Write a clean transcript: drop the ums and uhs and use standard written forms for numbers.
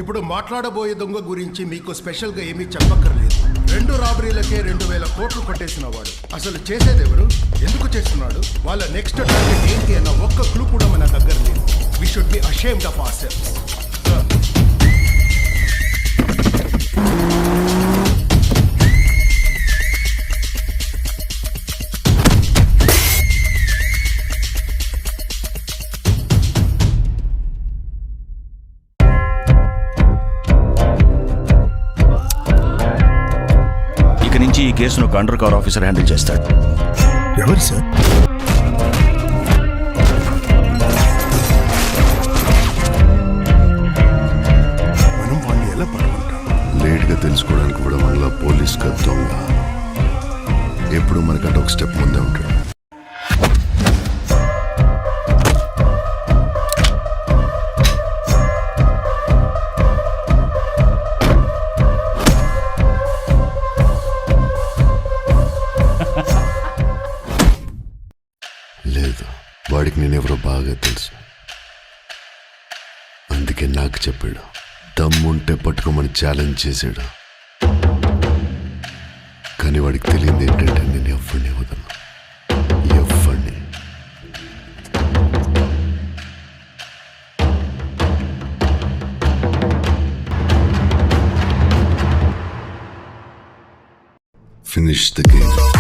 ఇప్పుడు మాట్లాడబోయే దొంగ గురించి మీకు స్పెషల్గా ఏమీ చెప్పక్కర్లేదు. 2 రాబరీలకే 2000 కోట్లు కొట్టేసిన వాడు అసలు చేసేదెవరు, ఎందుకు చేస్తున్నాడు, వాళ్ళ నెక్స్ట్ టార్గెట్ ఏంటి అన్న ఒక్క క్లూ కూడా మన దగ్గర లేదు. We should be ashamed of our నుంచి ఈ కేసును ఒక అండర్ కవర్ ఆఫీసర్ హ్యాండిల్ చేస్తాడు. ఎవరు సార్? మనం వాడిని ఎలా పట్టుకుంటాం? లేట్గా తెలుసుకోవడానికి కూడా మనలో పోలీస్ దొంగ ఎప్పుడు మనకంటే ఒక స్టెప్ ముందే ఉంటాడు. లేదు, వాడికి నేనెవరో బాగా తెలుసు. అందుకే నాకు చెప్పాడు, దమ్ముంటే పట్టుకోమని ఛాలెంజ్ చేశాడు. కానీ వాడికి తెలియదు ఏంటంటే నేను ఎవరిని వదలను, ఎవరిని. Finish the game.